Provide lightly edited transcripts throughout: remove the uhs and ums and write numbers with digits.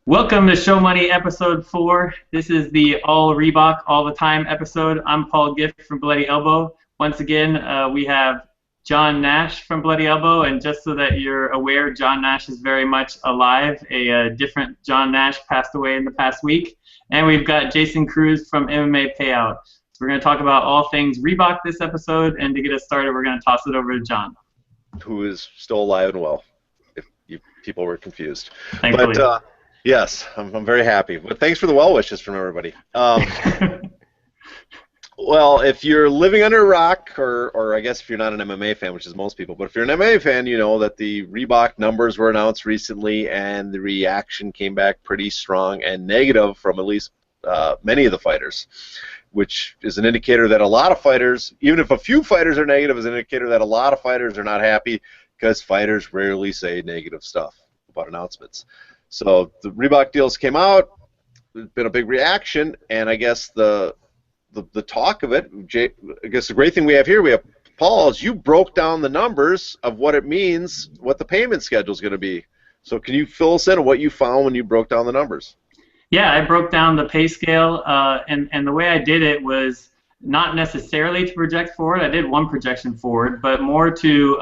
Welcome to Show Money episode 4. This is the all Reebok all the time episode. I'm Paul Gift from Bloody Elbow. Once again, we have John Nash from Bloody Elbow, and just so that you're aware, John Nash is very much alive. A different John Nash passed away in the past week. And we've got Jason Cruz from MMA Payout. So we're going to talk about all things Reebok this episode, and to get us started, we're going to toss it over to John. Who is still alive and well, if you people were confused. Thankfully. But, yes, I'm very happy. But thanks for the well wishes from everybody. Well, if you're living under a rock, or I guess if you're not an MMA fan, which is most people, but if you're an MMA fan, you know that the Reebok numbers were announced recently, and the reaction came back pretty strong and negative from at least many of the fighters, which is an indicator that a lot of fighters, even if a few fighters are negative, is an indicator that a lot of fighters are not happy, because fighters rarely say negative stuff about announcements. So the Reebok deals came out. There's been a big reaction, and I guess the talk of it, I guess the great thing we have here, we have Paul, is you broke down the numbers of what it means, what the payment schedule is going to be. So can you fill us in on what you found when you broke down the numbers? Yeah, I broke down the pay scale, and the way I did it was not necessarily to project forward. I did one projection forward, but more to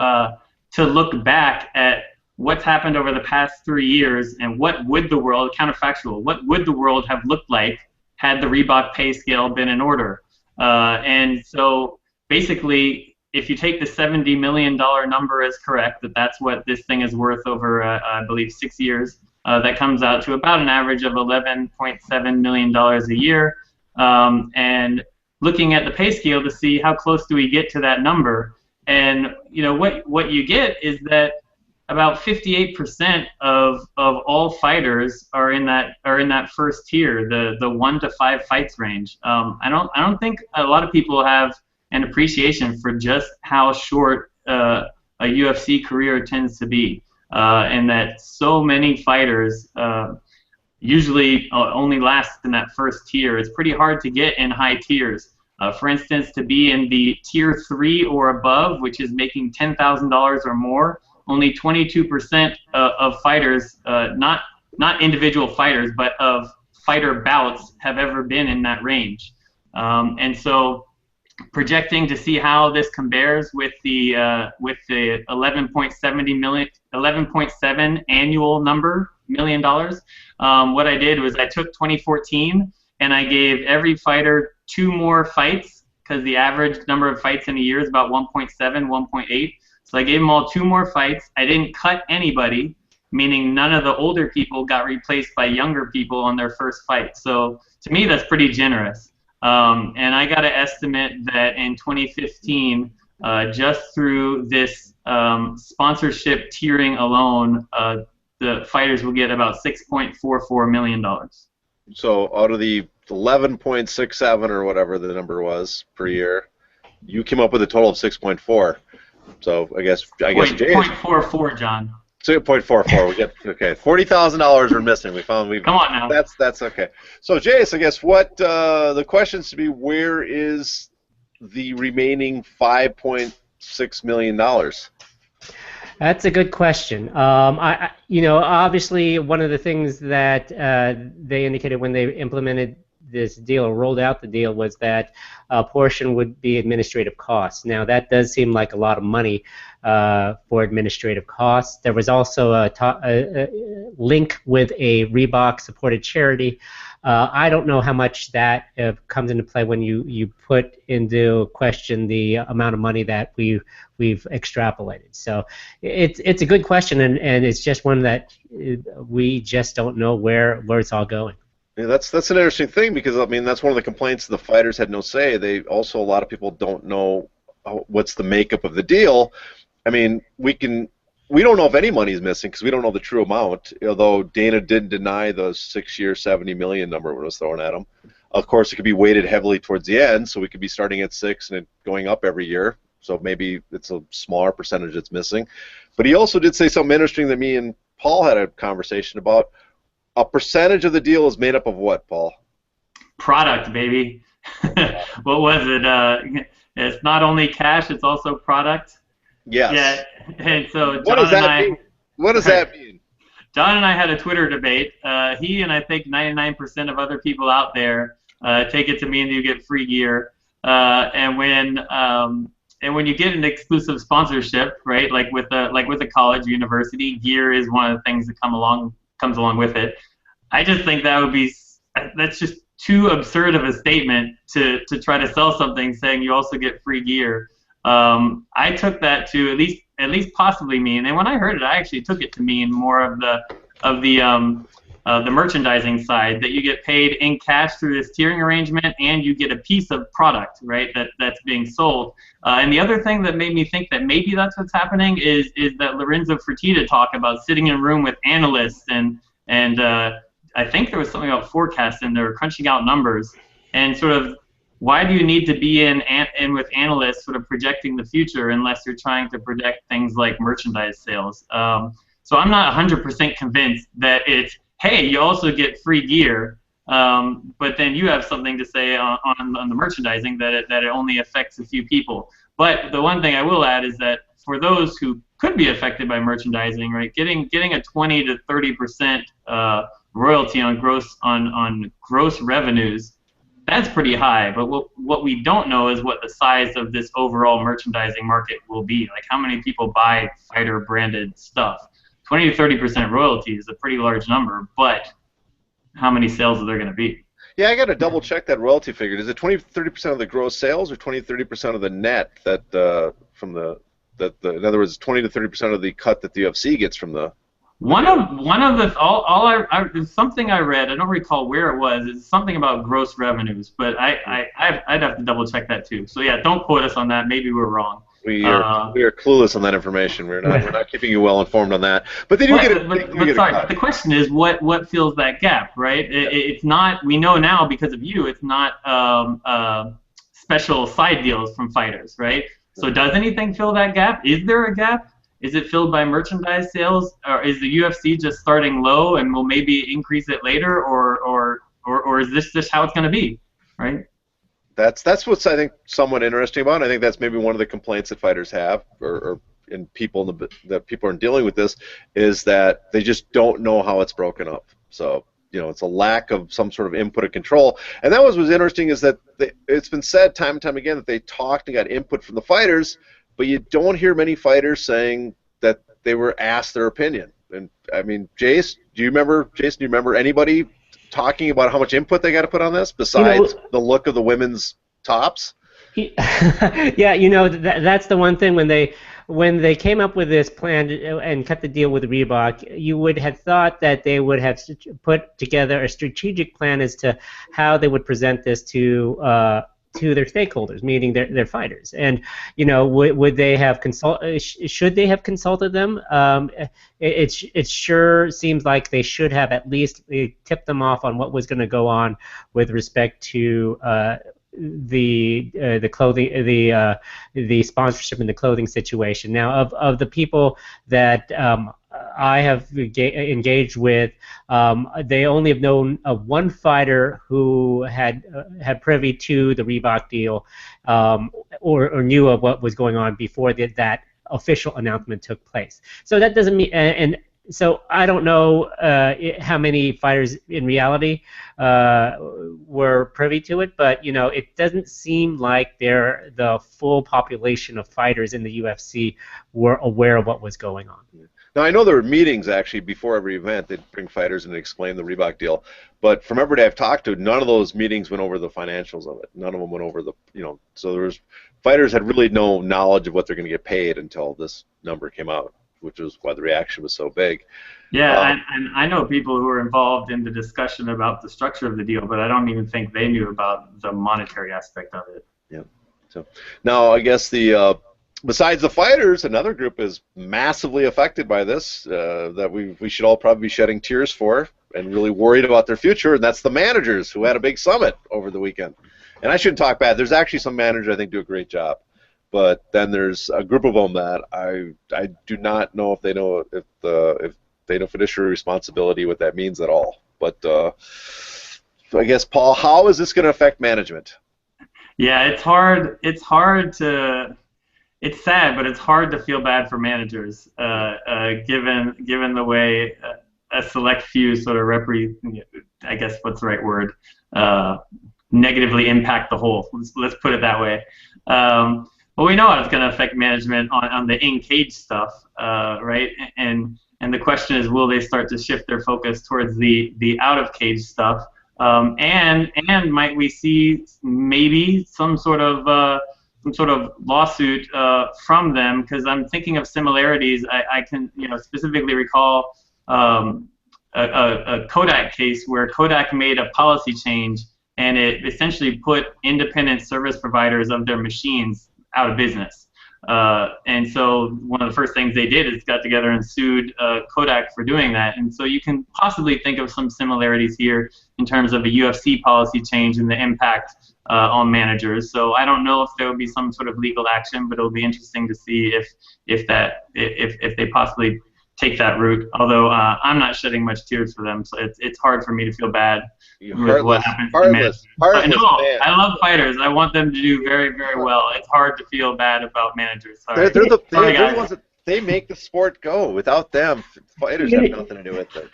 look back at what's happened over the past 3 years and what would the world, counterfactual, what would the world have looked like had the Reebok pay scale been in order. And so basically, if you take the $70 million number as correct, that's what this thing is worth over, I believe, 6 years, that comes out to about an average of $11.7 million a year. And looking at the pay scale to see how close do we get to that number. And you know what you get is that about 58% of all fighters are in that first tier, the 1 to 5 fights range. I don't think a lot of people have an appreciation for just how short a UFC career tends to be, and that so many fighters usually only last in that first tier. It's pretty hard to get in high tiers. For instance, to be in the tier 3 or above, which is making $10,000 or more, only 22% of fighters, not individual fighters, but of fighter bouts, have ever been in that range. And so, projecting to see how this compares with the 11.7 annual number $1 million. What I did was I took 2014 and I gave every fighter 2 more fights, because the average number of fights in a year is about 1.7, 1.8. So I gave them all 2 more fights. I didn't cut anybody, meaning none of the older people got replaced by younger people on their first fight. So to me, that's pretty generous. And I got to estimate that in 2015, just through this sponsorship tiering alone, the fighters will get about $6.44 million. So out of the 11.67 or whatever the number was per year, you came up with a total of 6.4. So I guess Jay. 0.44, John. So 0.44. We get okay. $40,000 we're missing. Come on now. That's okay. So Jace, I guess what the questions to be: where is the remaining $5.6 million? That's a good question. Obviously, one of the things that they indicated when they implemented this deal, or rolled out the deal, was that a portion would be administrative costs. Now, that does seem like a lot of money for administrative costs. There was also a link with a Reebok-supported charity. I don't know how much that comes into play when you put into question the amount of money that we've extrapolated. So it's a good question, and it's just one that we just don't know where it's all going. Yeah, that's an interesting thing, because I mean that's one of the complaints. The fighters had no say. They also, a lot of people don't know what's the makeup of the deal. I mean, we don't know if any money is missing because we don't know the true amount. Although Dana didn't deny the 6-year $70 million number when it was thrown at him. Of course, it could be weighted heavily towards the end, so we could be starting at 6 and it going up every year. So maybe it's a smaller percentage that's missing. But he also did say something interesting that me and Paul had a conversation about. A percentage of the deal is made up of what, Paul? Product, baby. What was it? It's not only cash, it's also product. Yes. Yeah. And so What does that mean? John and I had a Twitter debate. He and I think 99% of other people out there take it to mean that you get free gear. And when you get an exclusive sponsorship, right, like with a college or university, gear is one of the things that comes along with it. I just think that's just too absurd of a statement to try to sell something saying you also get free gear. I took that to at least possibly mean, and when I heard it, I actually took it to mean more of the merchandising side, that you get paid in cash through this tiering arrangement, and you get a piece of product, right, that's being sold. And the other thing that made me think that maybe that's what's happening is that Lorenzo Fertitta talk about sitting in a room with analysts and I think there was something about forecasts, and they were crunching out numbers, and sort of why do you need to be in with analysts sort of projecting the future unless you're trying to project things like merchandise sales? So I'm not 100% convinced that it's, hey, you also get free gear, but then you have something to say on the merchandising that it only affects a few people. But the one thing I will add is that for those who could be affected by merchandising, right, getting a 20 to 30% royalty on gross revenues, that's pretty high. But what we don't know is what the size of this overall merchandising market will be. Like, how many people buy fighter branded stuff? 20 to 30% royalty is a pretty large number, but how many sales are there going to be? Yeah, I got to double check that royalty figure. Is it 20 to 30% of the gross sales, or 20 to 30% of the net in other words, 20 to 30% of the cut that the UFC gets from the? One of the something I read, I don't recall where it was. It's something about gross revenues, but I'd have to double check that too. So yeah, don't quote us on that. Maybe we're wrong. We are clueless on that information. We're not keeping you well informed on that. But they do get it. But the question is, what fills that gap, right? It's not. We know now because of you. It's not special side deals from fighters, right? So does anything fill that gap? Is there a gap? Is it filled by merchandise sales, or is the UFC just starting low and will maybe increase it later, or is this just how it's going to be, right? That's what's, I think, somewhat interesting about it. I think that's maybe one of the complaints that fighters have, and people that people are dealing with this, is that they just don't know how it's broken up. So it's a lack of some sort of input and control. And that was what's interesting, is that it's been said time and time again that they talked and got input from the fighters, but you don't hear many fighters saying that they were asked their opinion. And I mean, Jason, do you remember anybody talking about how much input they got to put on this besides the look of the women's tops? Yeah, that's the one thing when they came up with this plan and cut the deal with Reebok, you would have thought that they would have put together a strategic plan as to how they would present this to their stakeholders, meaning their fighters. And would they have should they have consulted them? It sure seems like they should have at least tipped them off on what was going to go on with respect to the clothing, the sponsorship and the clothing situation. Now, of the people that I have engaged with, they only have known of one fighter who had privy to the Reebok deal, or knew of what was going on before that official announcement took place. So that doesn't mean, and so I don't know how many fighters in reality were privy to it, but it doesn't seem like the full population of fighters in the UFC were aware of what was going on. Now, I know there were meetings actually before every event. They'd bring fighters and explain the Reebok deal. But from everybody I've talked to, none of those meetings went over the financials of it. None of them went over so there was, fighters had really no knowledge of what they're going to get paid until this number came out, which was why the reaction was so big. Yeah, and I know people who were involved in the discussion about the structure of the deal, but I don't even think they knew about the monetary aspect of it. Yeah. So now I guess besides the fighters, another group is massively affected by this that we should all probably be shedding tears for and really worried about their future, and that's the managers, who had a big summit over the weekend. And I shouldn't talk bad. There's actually some managers I think do a great job, but then there's a group of them that I do not know if they know fiduciary responsibility, what that means at all. But so I guess, Paul, how is this going to affect management? Yeah, it's hard. It's sad, but it's hard to feel bad for managers, given the way a select few sort of I guess what's the right word, negatively impact the whole. Let's put it that way. Well, we know how it's going to affect management on the in-cage stuff, right? And the question is, will they start to shift their focus towards the out-of-cage stuff? And might we see maybe some sort of lawsuit from them? Because I'm thinking of similarities. I can specifically recall a Kodak case where Kodak made a policy change, and it essentially put independent service providers of their machines out of business. And so one of the first things they did is got together and sued Kodak for doing that. And so you can possibly think of some similarities here in terms of a UFC policy change and the impact on managers. So I don't know if there will be some sort of legal action, but it'll be interesting to see if they possibly take that route. Although I'm not shedding much tears for them, so it's hard for me to feel bad with what happens to managers. No, I love fighters. I want them to do very, very well. It's hard to feel bad about managers. Sorry. They're the ones that they make the sport go. Without them, fighters have nothing to do with it.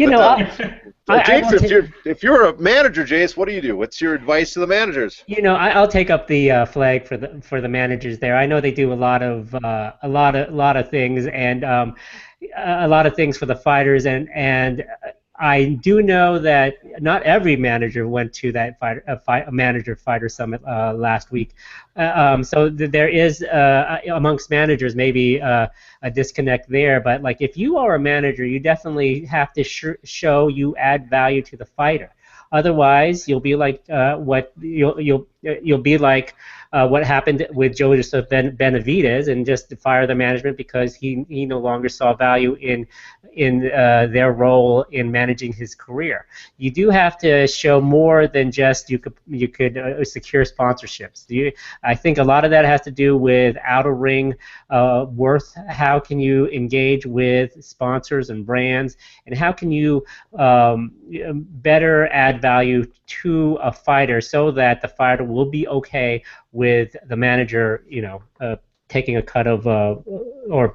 Jace, if you're a manager, Jace, what do you do? What's your advice to the managers? I'll take up the flag for the managers there. I know they do a lot of things, and a lot of things for the fighters, and I do know that not every manager went to that manager-fighter summit last week. So there is, amongst managers, maybe a disconnect there. But like, if you are a manager, you definitely have to show you add value to the fighter. Otherwise, you'll be like you'll be like what happened with Joseph Benavidez, and just fire the management because he no longer saw value in their role in managing his career. You do have to show more than just you could secure sponsorships. I think a lot of that has to do with outer ring worth. How can you engage with sponsors and brands, and how can you better add value to a fighter so that the fighter will be okay with the manager, taking a cut of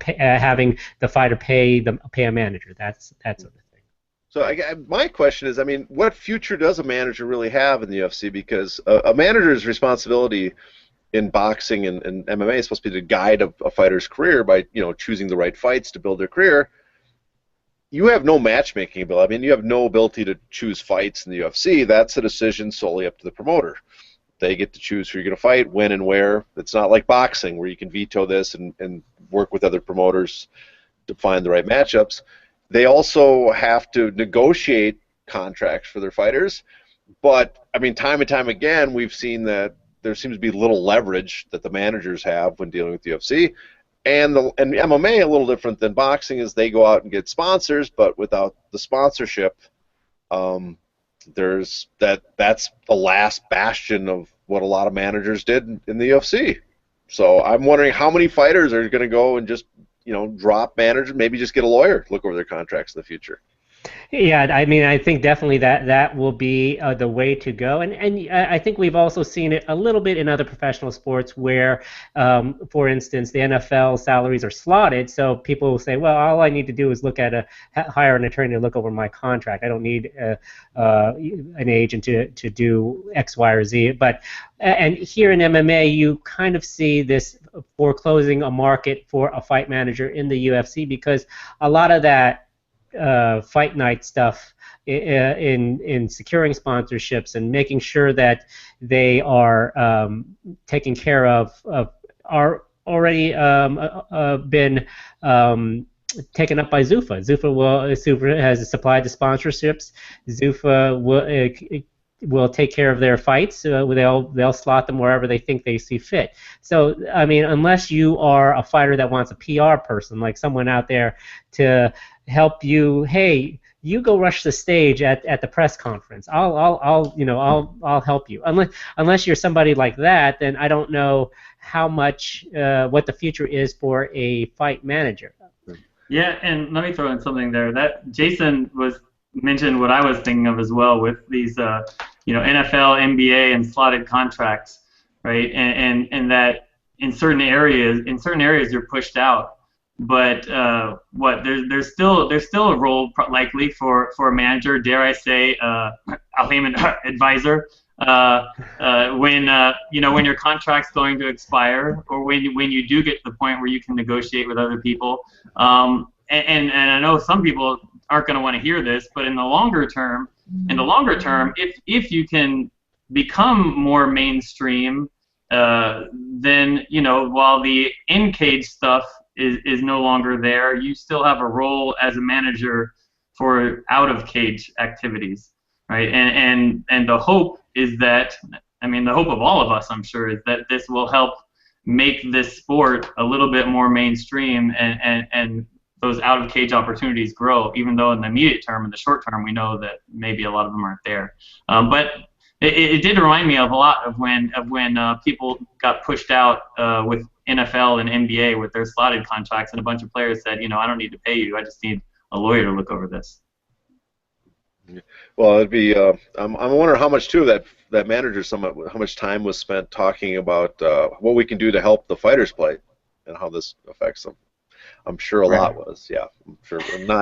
having the fighter pay a manager. That's sort of thing. So my question is, what future does a manager really have in the UFC? Because a manager's responsibility in boxing and MMA is supposed to be to guide a fighter's career by choosing the right fights to build their career. You have no matchmaking ability. You have no ability to choose fights in the UFC. That's a decision solely up to the promoter. They get to choose who you're going to fight, when and where. It's not like boxing where you can veto this and work with other promoters to find the right matchups. They also have to negotiate contracts for their fighters. But, time and time again, we've seen that there seems to be little leverage that the managers have when dealing with the UFC. And MMA, a little different than boxing, is they go out and get sponsors, but without the sponsorship, that's the last bastion of what a lot of managers did in the UFC. So I'm wondering how many fighters are going to go and just drop managers, maybe just get a lawyer to look over their contracts in the future. Yeah, I think definitely that will be the way to go, and I think we've also seen it a little bit in other professional sports where, for instance, the NFL salaries are slotted, so people will say, well, all I need to do is hire an attorney to look over my contract. I don't need an agent to do X, Y, or Z. But and here in MMA, you kind of see this foreclosing a market for a fight manager in the UFC, because a lot of that fight night stuff in securing sponsorships and making sure that they are taken care of are already been taken up by Zuffa. Zuffa has supplied the sponsorships. Zuffa will take care of their fights. They'll slot them wherever they think they see fit. So unless you are a fighter that wants a PR person, like someone out there to help you, hey, you go rush the stage at the press conference. I'll help you. Unless you're somebody like that, then I don't know how much what the future is for a fight manager. Yeah, and let me throw in something there. That Jason mentioned what I was thinking of as well with these NFL, NBA, and slotted contracts, right? And that in certain areas you're pushed out. but what there's still a role likely for a manager, dare I say, Al Heyman advisor, when your contract's going to expire, or when you do get to the point where you can negotiate with other people. And I know some people aren't going to want to hear this, but in the longer term, if you can become more mainstream, then while the in-cage stuff is no longer there, you still have a role as a manager for out-of-cage activities, right? And the hope is that, I mean, the hope of all of us, I'm sure, is that this will help make this sport a little bit more mainstream, and those out-of-cage opportunities grow, even though in the immediate term, in the short term, we know that maybe a lot of them aren't there. But it did remind me of a lot of when people got pushed out with NFL and NBA with their slotted contracts, and a bunch of players said, I don't need to pay you, I just need a lawyer to look over this. Well, it'd be. I'm wondering how much too that manager, how much time was spent talking about what we can do to help the fighters play, and how this affects them. I'm sure a lot was. Yeah, I'm sure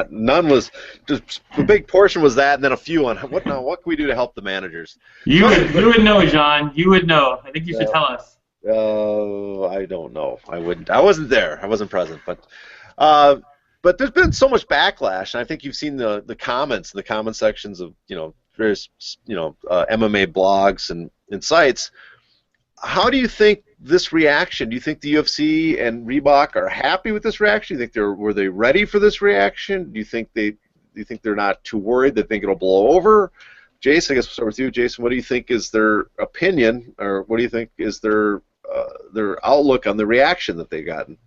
none was. Just a big portion was that, and then a few on what now. What can we do to help the managers? You would know, John. You would know. I think you should tell us. I don't know. I wouldn't. I wasn't there. I wasn't present. But there's been so much backlash, and I think you've seen the comments, the comment sections of various MMA blogs and sites. How do you think this reaction? Do you think the UFC and Reebok are happy with this reaction? Do you think were they ready for this reaction? Do you think they're not too worried? They think it'll blow over? Jason, I guess we'll start with you. Jason, what do you think is their opinion, or what do you think is their outlook on the reaction that they've gotten?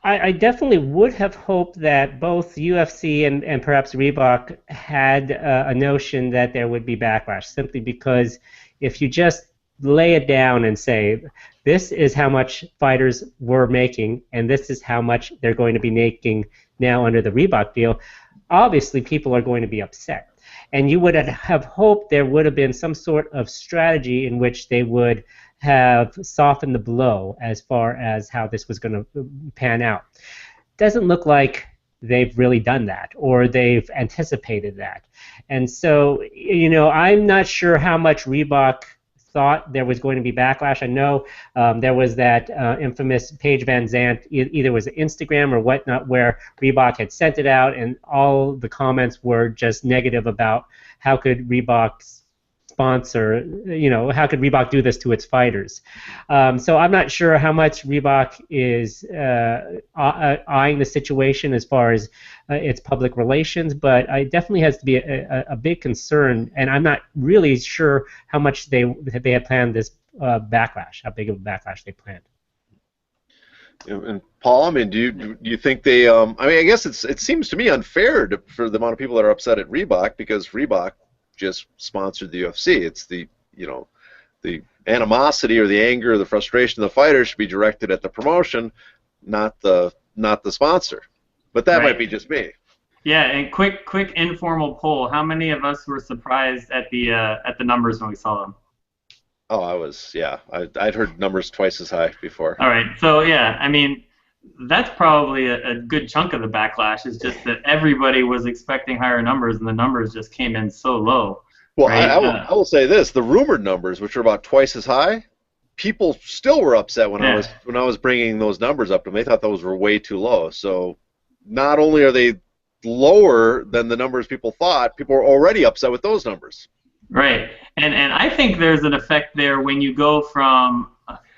I definitely would have hoped that both UFC and perhaps Reebok had a notion that there would be backlash, simply because if you just lay it down and say, this is how much fighters were making, and this is how much they're going to be making now under the Reebok deal, obviously people are going to be upset. And you would have hoped there would have been some sort of strategy in which they would have softened the blow as far as how this was going to pan out. Doesn't look like they've really done that, or they've anticipated that. And so, I'm not sure how much Reebok thought there was going to be backlash. I know there was that infamous Paige Van Zandt, either was Instagram or whatnot, where Reebok had sent it out, and all the comments were just negative about how could Reebok sponsor, how could Reebok do this to its fighters? So I'm not sure how much Reebok is eyeing the situation as far as its public relations, but it definitely has to be a big concern, and I'm not really sure how much they had planned this backlash, how big of a backlash they planned. And Paul, I mean, do you think they? I mean, I guess it seems to me unfair for the amount of people that are upset at Reebok, because Reebok just sponsored the UFC. It's the animosity or the anger or the frustration of the fighter should be directed at the promotion, not the sponsor. But that might be just me. Yeah, and quick informal poll. How many of us were surprised at the numbers when we saw them? Oh, I was. Yeah, I'd heard numbers twice as high before. All right, so yeah, I mean, that's probably a good chunk of the backlash, is just that everybody was expecting higher numbers, and the numbers just came in so low. Well, right? I will say this: the rumored numbers, which are about twice as high, people still were upset when I was bringing those numbers up to them. They thought those were way too low. So not only are they lower than the numbers people thought, people were already upset with those numbers. Right, and I think there's an effect there when you go from,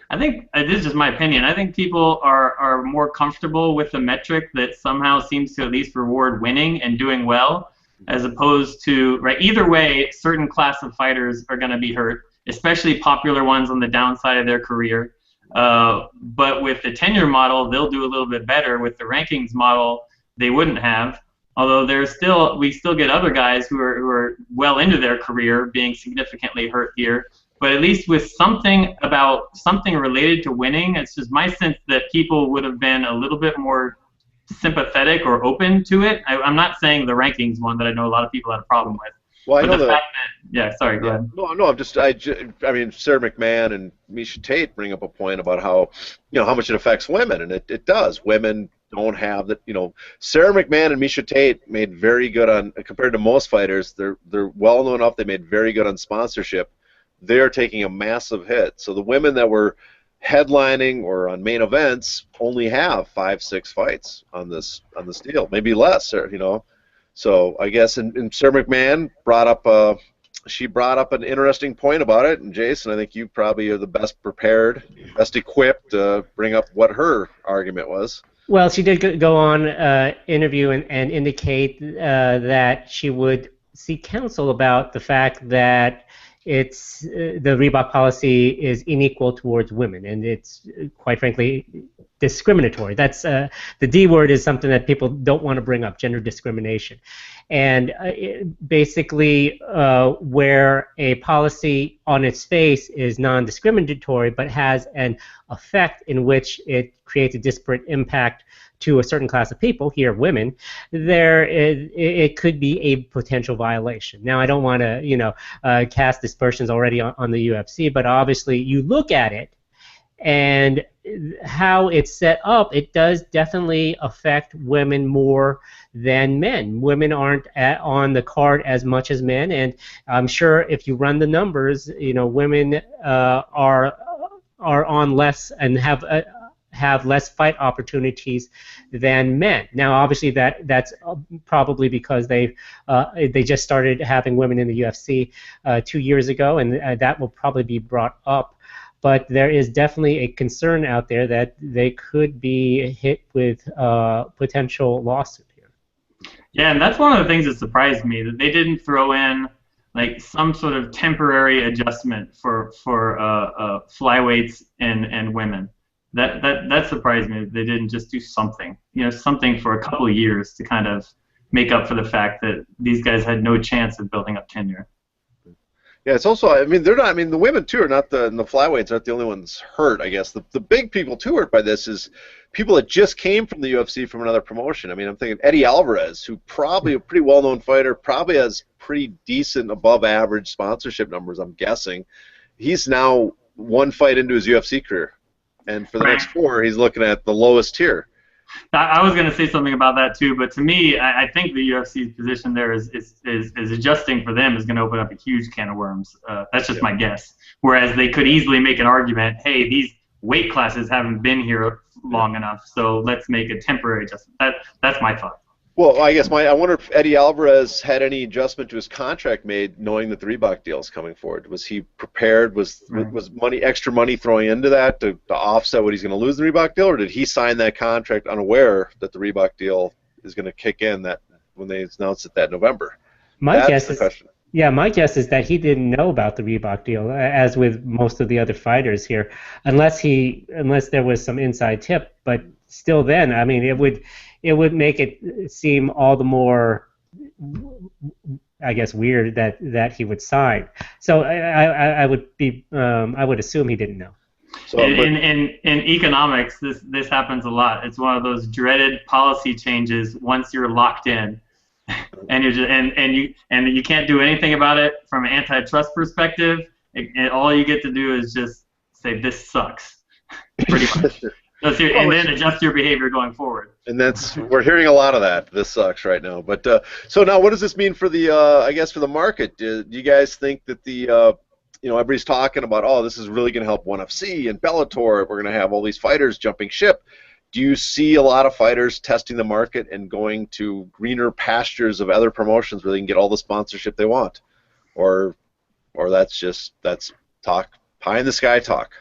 I think, this is just my opinion, I think people are more comfortable with the metric that somehow seems to at least reward winning and doing well, as opposed to, right, either way, certain class of fighters are going to be hurt, especially popular ones on the downside of their career. But with the tenure model, they'll do a little bit better. With the rankings model, they wouldn't have. Although we still get other guys who are well into their career being significantly hurt here. But at least with something related to winning, it's just my sense that people would have been a little bit more sympathetic or open to it. I'm not saying the rankings one that I know a lot of people had a problem with. Well, I know fact that, sorry, go ahead. No, I mean, Sarah McMahon and Misha Tate bring up a point about how, how much it affects women, and it does. Women don't have that. Sarah McMahon and Misha Tate made very good on, compared to most fighters, they're well known enough. They made very good on sponsorship. They're taking a massive hit. So the women that were headlining or on main events only have 5-6 fights on this deal, maybe less, So I guess, and Sarah McMahon brought up an interesting point about it, and Jason, I think you probably are the best prepared, best equipped to bring up what her argument was. Well, she did go on interview and indicate that she would seek counsel about the fact that the Reebok policy is unequal towards women, and it's quite frankly discriminatory. That's the D word is something that people don't want to bring up, gender discrimination, and basically where a policy on its face is non-discriminatory but has an effect in which it creates a disparate impact to a certain class of people, here women, it could be a potential violation. Now, I don't want to cast dispersions already on the UFC, but obviously you look at it and how it's set up, it does definitely affect women more than men. Women aren't on the card as much as men, and I'm sure if you run the numbers, women are on less and have less fight opportunities than men. Now, obviously, that's probably because they just started having women in the UFC 2 years ago, and that will probably be brought up. But there is definitely a concern out there that they could be hit with potential lawsuit here. Yeah, and that's one of the things that surprised me, that they didn't throw in like some sort of temporary adjustment for flyweights and women. That surprised me. They didn't just do something, something for a couple of years to kind of make up for the fact that these guys had no chance of building up tenure. Yeah, it's also, they're not, the women too are not the flyweights aren't the only ones hurt, I guess. The big people too hurt by this is people that just came from the UFC from another promotion. I'm thinking Eddie Alvarez, who probably a pretty well-known fighter, probably has pretty decent above average sponsorship numbers, I'm guessing. He's now one fight into his UFC career. And for the next 4, he's looking at the lowest tier. I was going to say something about that too, but to me, I think the UFC's position there is adjusting for them is going to open up a huge can of worms. That's just my guess. Whereas they could easily make an argument, hey, these weight classes haven't been here long enough, so let's make a temporary adjustment. That's my thought. Well, I guess I wonder if Eddie Alvarez had any adjustment to his contract made, knowing that the Reebok deal is coming forward. Was he prepared? Was extra money throwing into that to offset what he's going to lose in the Reebok deal, or did he sign that contract unaware that the Reebok deal is going to kick in that when they announced it that November? My guess is that he didn't know about the Reebok deal, as with most of the other fighters here, unless there was some inside tip. But still, then it would make it seem all the more, I guess, weird that he would sign. So I would assume he didn't know. So, in economics, this happens a lot. It's one of those dreaded policy changes once you're locked in, and you can't do anything about it from an antitrust perspective. All you get to do is just say this sucks, pretty much. And then adjust your behavior going forward. And we're hearing a lot of that. This sucks right now. But so now, what does this mean for for the market? Do you guys think that everybody's talking about, oh, this is really going to help ONE FC and Bellator. We're going to have all these fighters jumping ship. Do you see a lot of fighters testing the market and going to greener pastures of other promotions where they can get all the sponsorship they want, or that's talk, pie in the sky talk?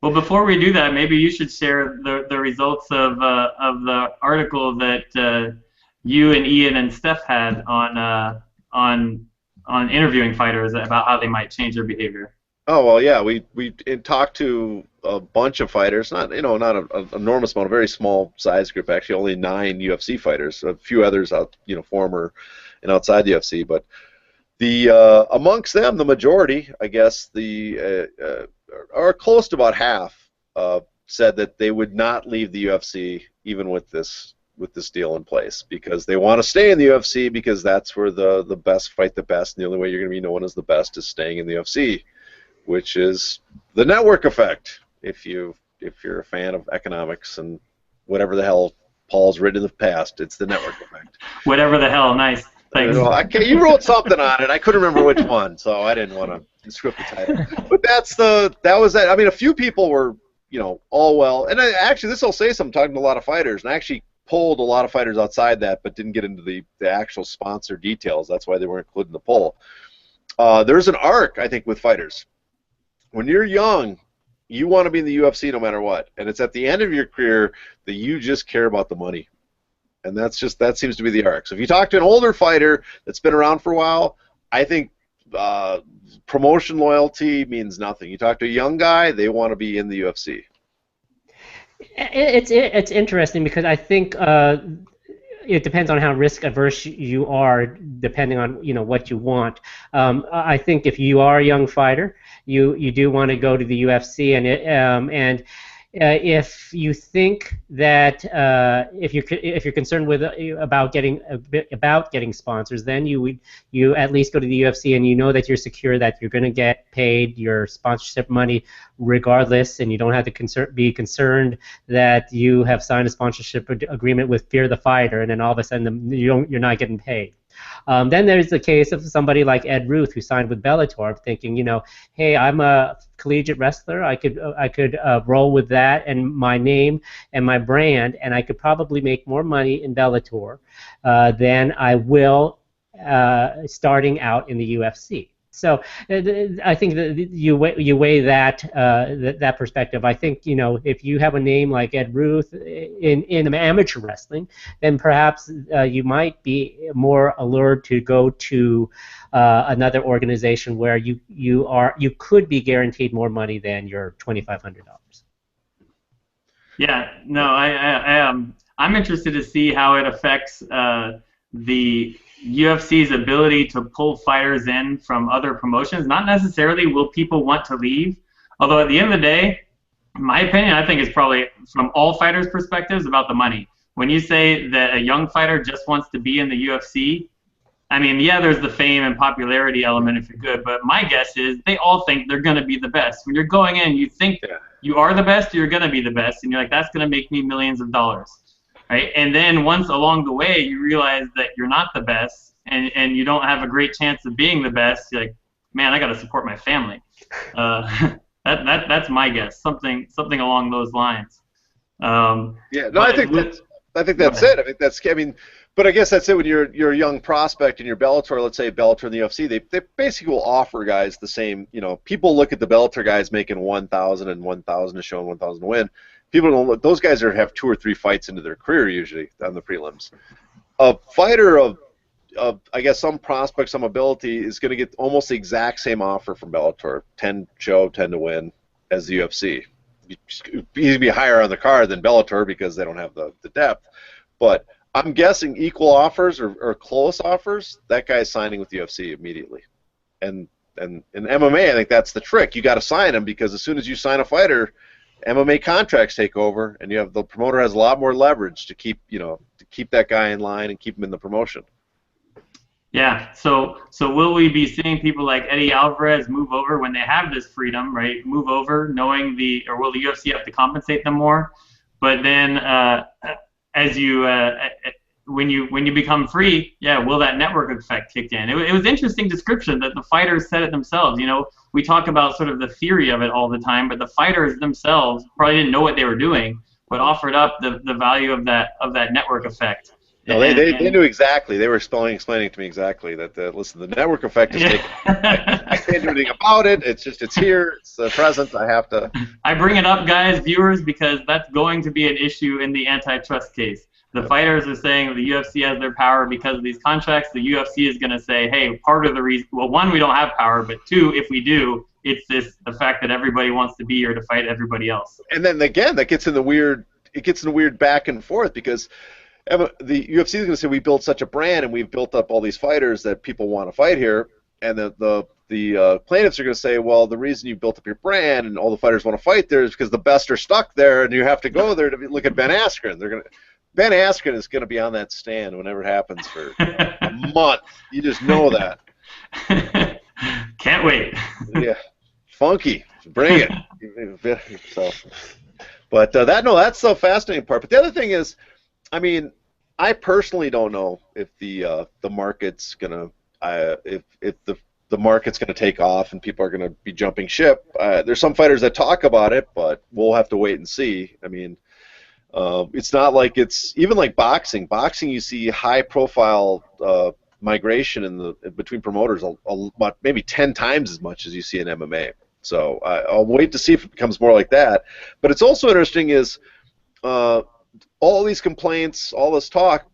Well, before we do that, maybe you should share the results of the article that you and Ian and Steph had on interviewing fighters about how they might change their behavior. Oh well, yeah, we talked to a bunch of fighters, not an enormous amount, a very small size group, actually, only 9 UFC fighters, a few others out, former and outside the UFC, but amongst them, the majority, I guess, or close to about half, said that they would not leave the UFC even with this deal in place, because they want to stay in the UFC because that's where the best fight the best, and the only way you're going to be known as the best is staying in the UFC, which is the network effect. If you're a fan of economics and whatever the hell Paul's written in the past. It's the network effect. Whatever the hell. Nice. Thanks. You wrote something on it. I couldn't remember which one, so I didn't want to script the title. But that was that. I mean, a few people were, all well. And actually, this will say something, talking to a lot of fighters, and I actually polled a lot of fighters outside that, but didn't get into the actual sponsor details. That's why they weren't included in the poll. There's an arc, I think, with fighters. When you're young, you want to be in the UFC no matter what, and it's at the end of your career that you just care about the money. And that seems to be the arc. So if you talk to an older fighter that's been around for a while, I think promotion loyalty means nothing. You talk to a young guy, they want to be in the UFC. It's interesting because I think it depends on how risk averse you are, depending on what you want. I think if you are a young fighter, you do want to go to the UFC, and if you think that if you're concerned about getting sponsors, then you at least go to the UFC and you know that you're secure, that you're going to get paid your sponsorship money regardless, and you don't have to be concerned that you have signed a sponsorship agreement with Fear the Fighter, and then all of a sudden you're not getting paid. Then there's the case of somebody like Ed Ruth, who signed with Bellator, thinking, hey, I'm a collegiate wrestler. I could roll with that and my name and my brand, and I could probably make more money in Bellator than I will starting out in the UFC. So I think that you weigh that perspective. I think if you have a name like Ed Ruth in amateur wrestling, then perhaps you might be more allured to go to another organization where you could be guaranteed more money than your $2,500. Yeah, no, I'm interested to see how it affects the UFC's ability to pull fighters in from other promotions. Not necessarily will people want to leave, although at the end of the day, my opinion, I think, is probably from all fighters' perspectives about the money. When you say that a young fighter just wants to be in the UFC, I mean, yeah, there's the fame and popularity element if you're good, but my guess is they all think they're going to be the best. When you're going in, you think you are the best, you're going to be the best, and you're like, that's going to make me millions of dollars. Right? And then once along the way you realize that you're not the best and you don't have a great chance of being the best, you're like, man, I got to support my family. That's my guess. Something along those lines. I think that's it. I think that's. But I guess that's it. When you're a young prospect and you're Bellator, let's say Bellator and the UFC, they basically will offer guys the same. People look at the Bellator guys making 1,000 and 1,000 to show and 1,000 to win. People don't look. Those guys have 2 or 3 fights into their career usually on the prelims. A fighter of I guess some prospect, some ability is going to get almost the exact same offer from Bellator, 10 show, 10 to win, as the UFC. He'd be higher on the card than Bellator because they don't have the depth. But I'm guessing equal offers or close offers, that guy's signing with the UFC immediately. And in MMA, I think that's the trick. You got to sign him because as soon as you sign a fighter, MMA contracts take over, and the promoter has a lot more leverage to keep that guy in line and keep him in the promotion. Yeah. So will we be seeing people like Eddie Alvarez move over when they have this freedom, right? Move over, knowing or will the UFC have to compensate them more? But then, when you become free, will that network effect kick in? It was interesting description that the fighters said it themselves. We talk about sort of the theory of it all the time, but the fighters themselves probably didn't know what they were doing, but offered up the value of that network effect. No, they knew exactly. They were explaining to me exactly that listen, the network effect is taken. I can't do anything about it. It's here. It's present. I have to. I bring it up, guys, viewers, because that's going to be an issue in the antitrust case. The fighters are saying the UFC has their power because of these contracts. The UFC is going to say, hey, part of the reason, well, 1, we don't have power, but 2, if we do, it's the fact that everybody wants to be here to fight everybody else. And then again, that gets in the weird. It gets in the weird back and forth because the UFC is going to say we built such a brand and we've built up all these fighters that people want to fight here, and the plaintiffs are going to say, well, the reason you built up your brand and all the fighters want to fight there is because the best are stuck there, and you have to go there to look at Ben Askren. Ben Askren is going to be on that stand whenever it happens for a month. You just know that. Can't wait. Yeah, funky. Bring it. So. But that's the fascinating part. But the other thing is, I mean, I personally don't know if the market's gonna if the market's gonna take off and people are gonna be jumping ship. There's some fighters that talk about it, but we'll have to wait and see. I mean, it's not like it's even like boxing. Boxing, you see high-profile migration between promoters, maybe 10 times as much as you see in MMA. So I'll wait to see if it becomes more like that. But it's also interesting is all these complaints, all this talk.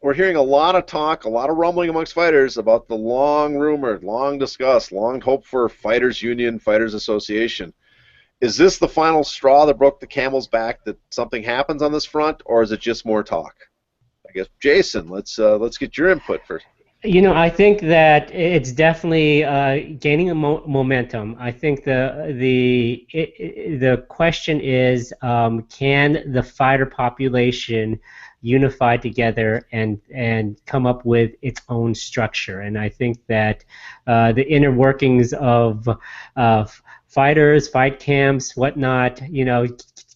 We're hearing a lot of talk, a lot of rumbling amongst fighters about the long rumored, long discussed, long hoped for fighters union, fighters association. Is this the final straw that broke the camel's back that something happens on this front, or is it just more talk? I guess, Jason, let's get your input first. I think that it's definitely gaining a momentum. I think the question is, can the fighter population unify together and come up with its own structure? And I think that the inner workings of fighters, fight camps, whatnot,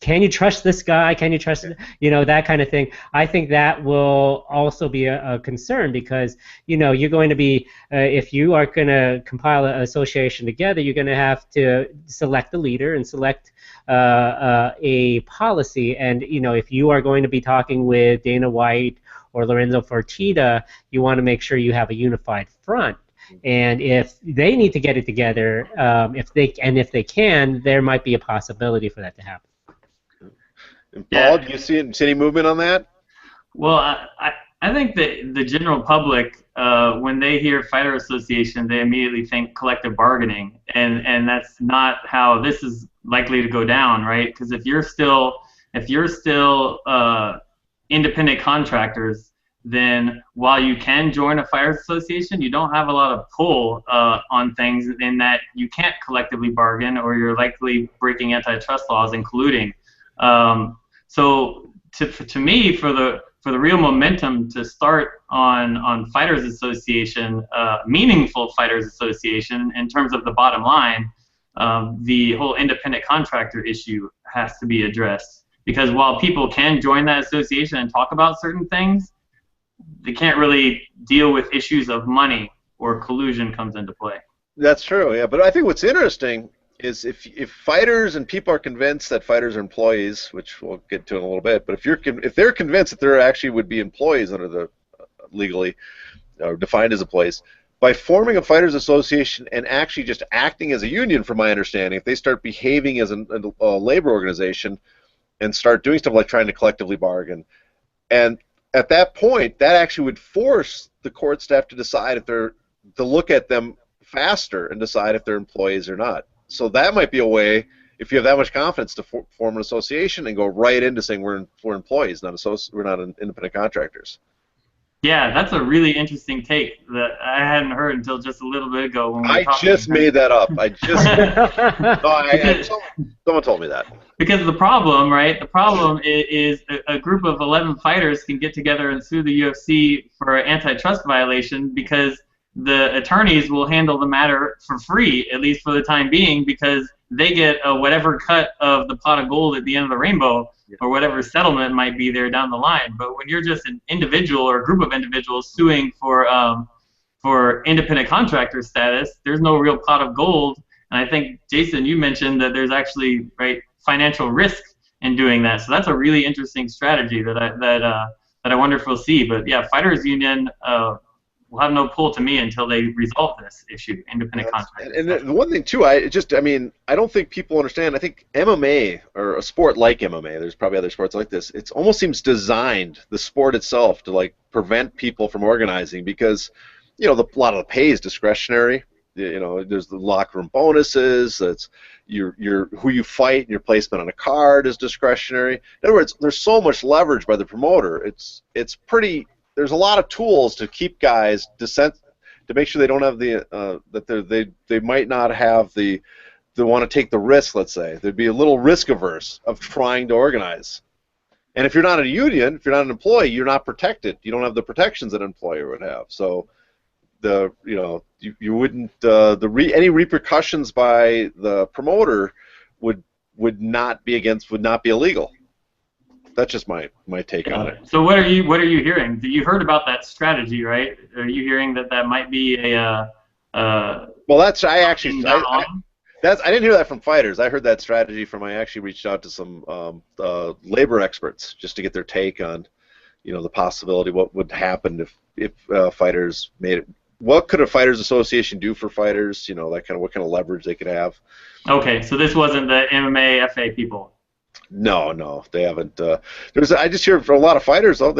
can you trust this guy? Can you trust, that kind of thing? I think that will also be a concern because, you're going to be, if you are going to compile an association together, you're going to have to select a leader and select a policy. And, if you are going to be talking with Dana White or Lorenzo Fertitta, you want to make sure you have a unified front. And if they need to get it together, if they can, there might be a possibility for that to happen. And Paul, do you see any movement on that? Well, I think that the general public, when they hear fighter association, they immediately think collective bargaining, and that's not how this is likely to go down, right? Because if you're still independent contractors, then while you can join a fighters association, you don't have a lot of pull on things in that you can't collectively bargain, or you're likely breaking antitrust laws and colluding. So to me, for the real momentum to start on fighters association, meaningful fighters association in terms of the bottom line, the whole independent contractor issue has to be addressed. Because while people can join that association and talk about certain things, they can't really deal with issues of money or collusion comes into play. That's true, yeah. But I think what's interesting is if fighters and people are convinced that fighters are employees, which we'll get to in a little bit, but if they're convinced that there actually would be employees under the legally or defined as employees, by forming a fighters association and actually just acting as a union, from my understanding, if they start behaving as a labor organization and start doing stuff like trying to collectively bargain, and at that point, that actually would force the court staff to decide to look at them faster and decide if they're employees or not. So that might be a way, if you have that much confidence, to form an association and go right into saying we're employees, we're not independent contractors. Yeah, that's a really interesting take that I hadn't heard until just a little bit ago. When we I just made that up. Someone told me that. Because the problem, right? The problem is a group of 11 fighters can get together and sue the UFC for antitrust violation because the attorneys will handle the matter for free, at least for the time being, because they get whatever cut of the pot of gold at the end of the rainbow, or whatever settlement might be there down the line. But when you're just an individual or a group of individuals suing for independent contractor status, there's no real pot of gold. And I think, Jason, you mentioned that there's actually financial risk in doing that. So that's a really interesting strategy that I wonder if we'll see. But yeah, fighters union will have no pull to me until they resolve this issue, independent contractors. And the one thing too, I don't think people understand. I think MMA, or a sport like MMA, there's probably other sports like this, it almost seems designed, the sport itself, to prevent people from organizing because, a lot of the pay is discretionary. There's the locker room bonuses. That's who you fight and your placement on a card is discretionary. In other words, there's so much leverage by the promoter. It's pretty. There's a lot of tools to keep guys to make sure they don't have they might not have they want to take the risk. Let's say they'd be a little risk averse of trying to organize. And if you're not a union, if you're not an employee, you're not protected. You don't have the protections that an employer would have. So you wouldn't any repercussions by the promoter would would not be illegal. That's just my take on it. So what are you hearing? You heard about that strategy, right? Are you hearing that might be a well, that's I actually down on? I didn't hear that from fighters. I heard that strategy from I actually reached out to some labor experts just to get their take on, the possibility what would happen if fighters made it. What could a fighters association do for fighters? That kind of what kind of leverage they could have. Okay, so this wasn't the MMA FA people. No, they haven't. I just hear from a lot of fighters though.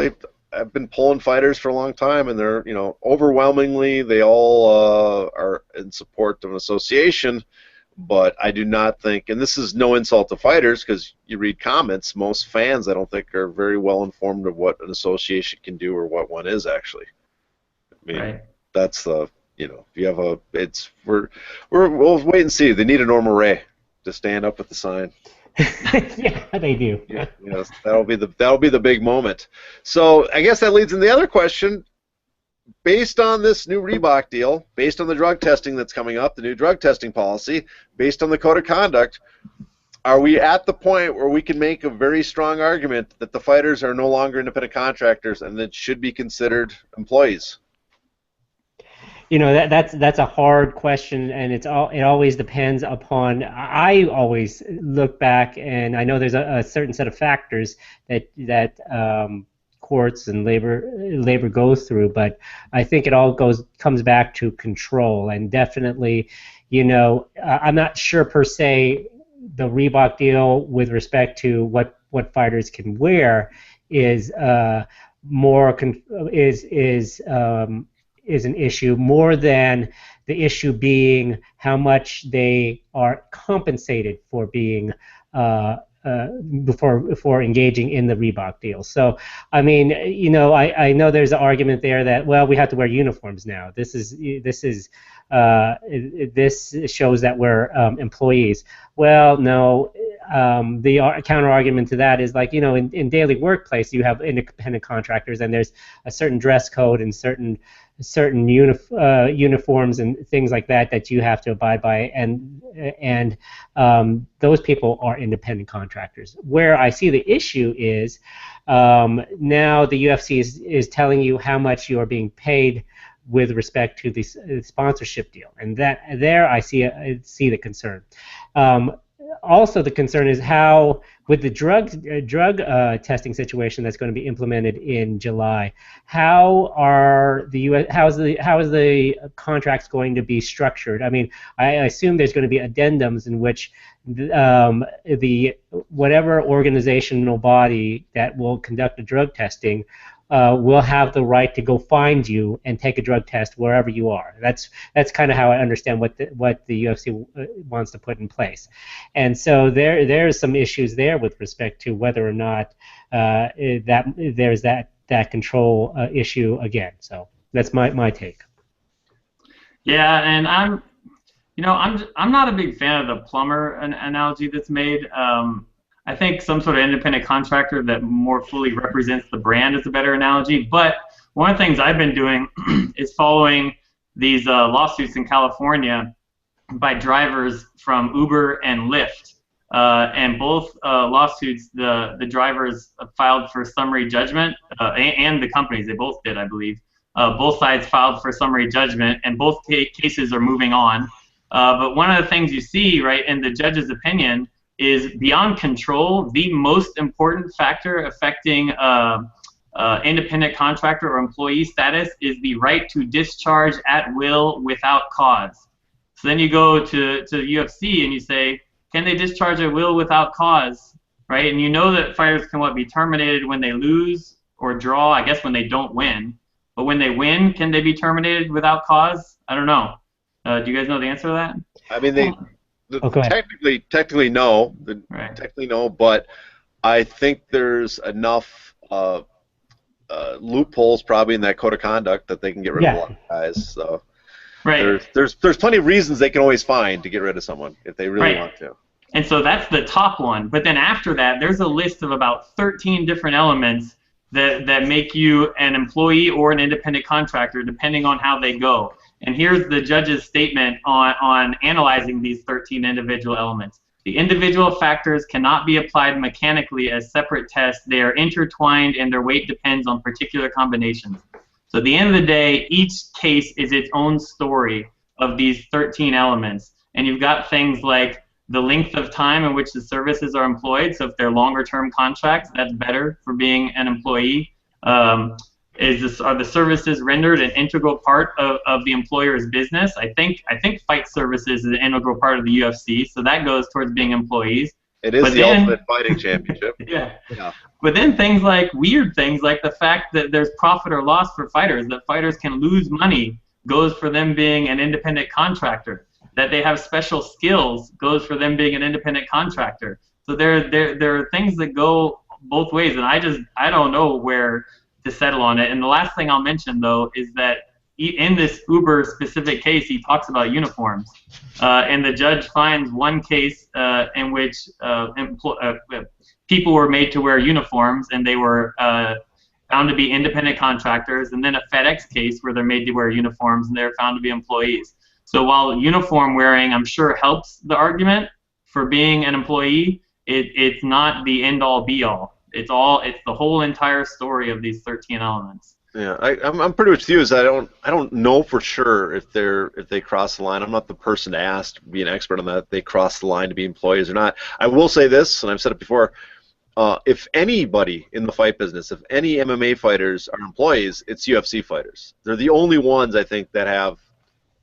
I've been pulling fighters for a long time, and they're overwhelmingly they all are in support of an association. But I do not think, and this is no insult to fighters, because you read comments, most fans I don't think are very well informed of what an association can do or what one is actually. I mean, right. That's the if you have we'll wait and see. They need a Norma Ray to stand up with the sign. Yeah, they do. Yes, that'll be the big moment. So I guess that leads into the other question. Based on this new Reebok deal, based on the drug testing that's coming up, the new drug testing policy, based on the code of conduct, are we at the point where we can make a very strong argument that the fighters are no longer independent contractors and that should be considered employees? That's a hard question, and it always depends upon. I always look back, and I know there's a certain set of factors that courts and labor goes through, but I think it all comes back to control, and definitely, I'm not sure per se the Reebok deal with respect to what fighters can wear is is an issue more than the issue being how much they are compensated for being before engaging in the Reebok deal. So, I mean, I know there's an argument there that, well, we have to wear uniforms now. This shows that we're employees. Well, no. The counter argument to that is like, in daily workplace you have independent contractors, and there's a certain dress code and certain uniforms and things like that you have to abide by, and those people are independent contractors. Where I see the issue is now the UFC is telling you how much you are being paid with respect to the sponsorship deal, and there I see the concern. Also, the concern is how, with the drug testing situation that's going to be implemented in July, how is the contracts going to be structured? I mean, I assume there's going to be addendums in which the whatever organizational body that will conduct the drug testing will have the right to go find you and take a drug test wherever you are. That's kind of how I understand what the UFC wants to put in place, and so there's some issues there with respect to whether or not that there's that control issue again. So that's my take. Yeah, and I'm not a big fan of the plumber analogy that's made. I think some sort of independent contractor that more fully represents the brand is a better analogy. But one of the things I've been doing is following these lawsuits in California by drivers from Uber and Lyft. And both lawsuits, the drivers filed for summary judgment, and the companies, they both did, I believe. Both sides filed for summary judgment, and both cases are moving on. But one of the things you see, right, in the judge's opinion is beyond control, the most important factor affecting independent contractor or employee status is the right to discharge at will without cause. So then you go to the UFC and you say, can they discharge at will without cause, right? And you know that fighters can be terminated when they lose or draw, I guess when they don't win. But when they win, can they be terminated without cause? I don't know. Do you guys know the answer to that? I mean, technically no. Right. Technically no, but I think there's enough loopholes probably in that code of conduct that they can get rid of a lot of guys. So right. There's plenty of reasons they can always find to get rid of someone if they really want to. And so that's the top one. But then after that, there's a list of about 13 different elements that make you an employee or an independent contractor, depending on how they go. And here's the judge's statement on analyzing these 13 individual elements. The individual factors cannot be applied mechanically as separate tests. They are intertwined and their weight depends on particular combinations. So at the end of the day, each case is its own story of these 13 elements. And you've got things like the length of time in which the services are employed. So if they're longer term contracts, that's better for being an employee. Are the services rendered an integral part of the employer's business? I think fight services is an integral part of the UFC, so that goes towards being employees. It is the Ultimate Fighting Championship. Yeah. But then weird things like the fact that there's profit or loss for fighters, that fighters can lose money, goes for them being an independent contractor. That they have special skills goes for them being an independent contractor. So there are things that go both ways, and I don't know where to settle on it. And the last thing I'll mention, though, is that in this Uber-specific case, he talks about uniforms. And the judge finds one case in which people were made to wear uniforms, and they were found to be independent contractors, and then a FedEx case where they're made to wear uniforms, and they're found to be employees. So while uniform wearing, I'm sure, helps the argument for being an employee, it's not the end-all, be-all. It's the whole entire story of these 13 elements. Yeah, I'm pretty much with you. Is I don't know for sure if they cross the line. I'm not the person to ask to be an expert on that. If they cross the line to be employees or not. I will say this, and I've said it before. If anybody in the fight business, if any MMA fighters are employees, it's UFC fighters. They're the only ones I think that have.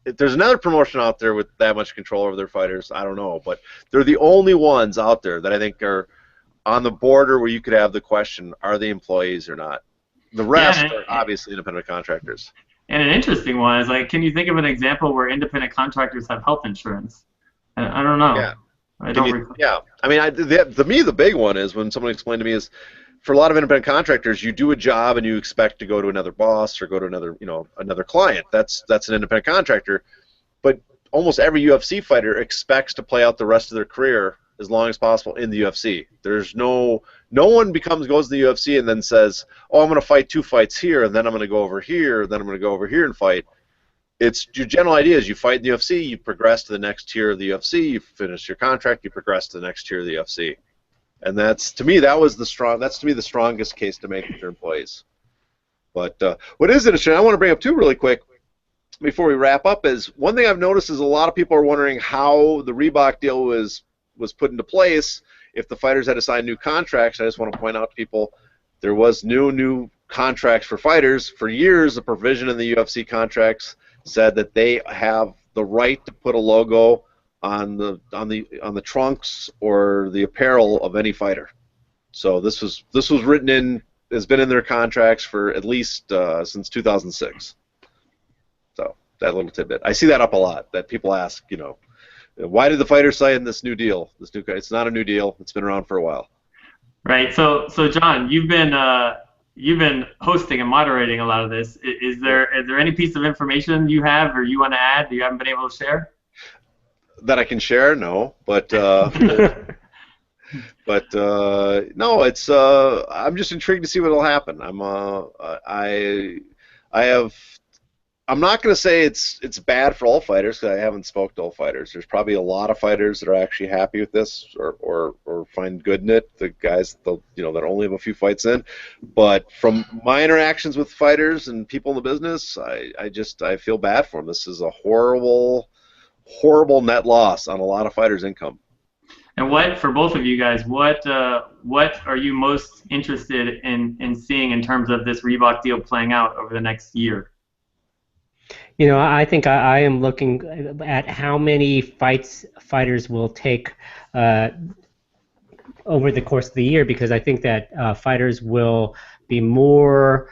If there's another promotion out there with that much control over their fighters, I don't know, but they're the only ones out there that I think are on the border where you could have the question, are they employees or not? The rest are obviously independent contractors. And an interesting one is, like, can you think of an example where independent contractors have health insurance? I don't know. Yeah. I don't recall. Yeah. I mean, to me, the big one is when someone explained to me is, for a lot of independent contractors, you do a job and you expect to go to another boss or go to another client. That's an independent contractor. But almost every UFC fighter expects to play out the rest of their career as long as possible in the UFC. There's no one goes to the UFC and then says, oh, I'm going to fight 2 fights here, and then I'm going to go over here, and then I'm going to go over here and fight. It's your general idea is you fight in the UFC, you progress to the next tier of the UFC, you finish your contract, you progress to the next tier of the UFC. And that's to me the strongest case to make with your employees. But what is interesting, I want to bring up too really quick before we wrap up, is one thing I've noticed is a lot of people are wondering how the Reebok deal was put into place if the fighters had to sign new contracts. I just want to point out to people there was new contracts for fighters. For years, the provision in the UFC contracts said that they have the right to put a logo on the trunks or the apparel of any fighter. So this was written in, has been in their contracts for at least since 2006. So that little tidbit, I see that up a lot. That people ask, why did the fighters sign this new deal? It's not a new deal. It's been around for a while. Right. So John, you've been hosting and moderating a lot of this. Is there any piece of information you have or you want to add that you haven't been able to share? That I can share? No, but no, it's I'm just intrigued to see what will happen. I'm not going to say it's bad for all fighters because I haven't spoke to all fighters. There's probably a lot of fighters that are actually happy with this or find good in it. The guys that only have a few fights in. But from my interactions with fighters and people in the business, I feel bad for them. This is a horrible net loss on a lot of fighters' income. And for both of you guys, what are you most interested in seeing in terms of this Reebok deal playing out over the next year? I think I am looking at how many fighters will take over the course of the year, because I think that fighters will be more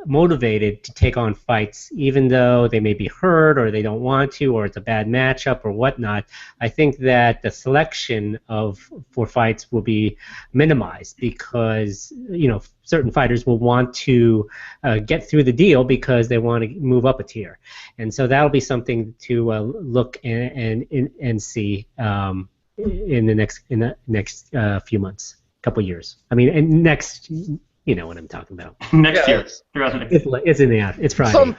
motivated to take on fights, even though they may be hurt or they don't want to, or it's a bad matchup or whatnot. I think that the selection for fights will be minimized because certain fighters will want to get through the deal because they want to move up a tier, and so that'll be something to look and see in the next few months, couple years. I mean, and next. You know what I'm talking about. Next year. It's Friday.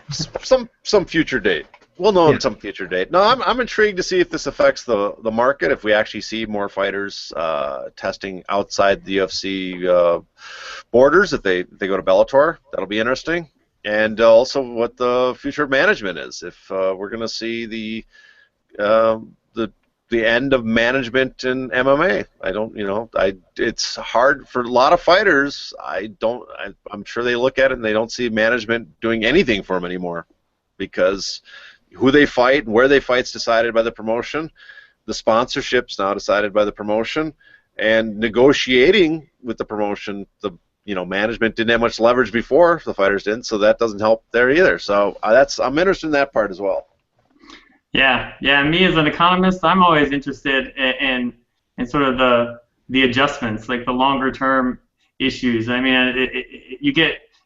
Some future date. We'll know Yeah. in some future date. No, I'm intrigued to see if this affects the market. If we actually see more fighters testing outside the UFC borders, if they go to Bellator, that'll be interesting. And also what the future of management is. If we're going to see the end of management in MMA. I don't, it's hard for a lot of fighters. I'm sure they look at it and they don't see management doing anything for them anymore, because who they fight and where they fight's decided by the promotion. The sponsorship's now decided by the promotion, and negotiating with the promotion, management didn't have much leverage before, the fighters didn't, so that doesn't help there either. So I'm interested in that part as well. Yeah, yeah. Me as an economist, I'm always interested in sort of the adjustments, like the longer term issues. I mean,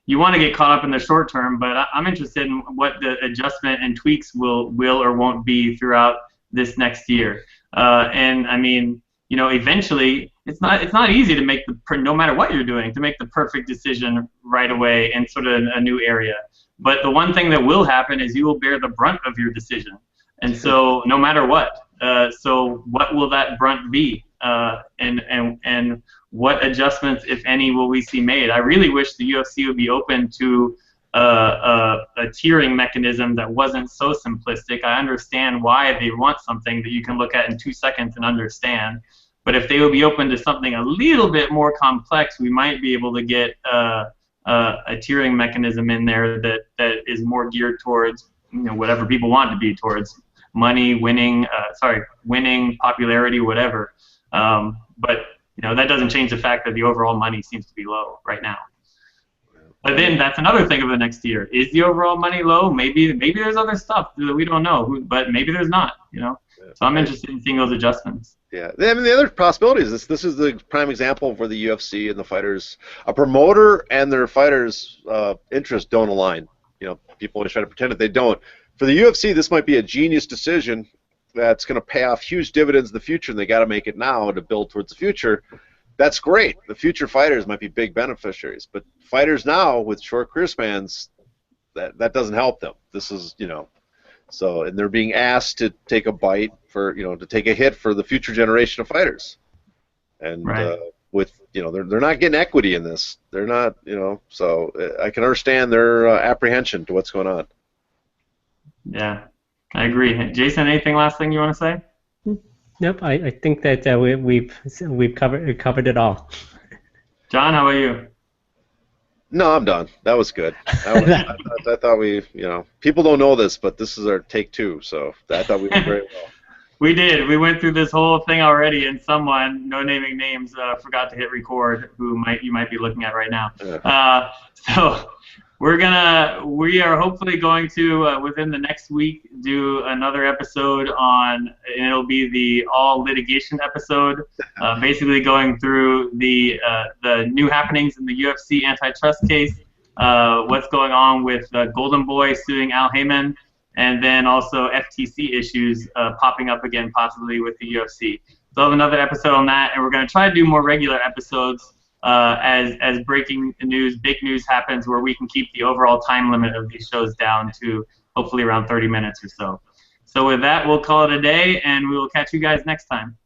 you want to get caught up in the short term, but I'm interested in what the adjustment and tweaks will or won't be throughout this next year. And I mean, eventually it's not easy to make no matter what you're doing, to make the perfect decision right away in sort of a new area. But the one thing that will happen is you will bear the brunt of your decision. And so, no matter what, so what will that brunt be, and what adjustments, if any, will we see made? I really wish the UFC would be open to a tiering mechanism that wasn't so simplistic. I understand why they want something that you can look at in 2 seconds and understand, but if they would be open to something a little bit more complex, we might be able to get a tiering mechanism in there that is more geared towards whatever people want it to be towards. Money, winning, popularity, whatever. But that doesn't change the fact that the overall money seems to be low right now. But then that's another thing of the next year. Is the overall money low? Maybe there's other stuff that we don't know, but maybe there's not. So I'm interested in seeing those adjustments. Yeah, I mean, the other possibility is this is the prime example where the UFC and the fighters, a promoter and their fighters' interests don't align. People always try to pretend that they don't. For the UFC, this might be a genius decision that's going to pay off huge dividends in the future, and they got to make it now to build towards the future. That's great. The future fighters might be big beneficiaries, but fighters now with short career spans, that doesn't help them. This is, so, and they're being asked to take a bite to take a hit for the future generation of fighters, and right. They're not getting equity in this. They're not, so I can understand their apprehension to what's going on. Yeah, I agree. Jason, anything last thing you want to say? Nope. I think that we've covered it all. John, how about you? No, I'm done. That was good. I thought we, people don't know this, but this is our take 2, so I thought we did very well. We did. We went through this whole thing already, and someone, no naming names, forgot to hit record, who you might be looking at right now. Yeah. So we are hopefully going to within the next week do another episode and it'll be the all litigation episode, basically going through the new happenings in the UFC antitrust case, what's going on with Golden Boy suing Al Heyman, and then also FTC issues popping up again possibly with the UFC. So I'll have another episode on that, and we're going to try to do more regular episodes as breaking news, big news happens, where we can keep the overall time limit of these shows down to hopefully around 30 minutes or so. So with that, we'll call it a day, and we will catch you guys next time.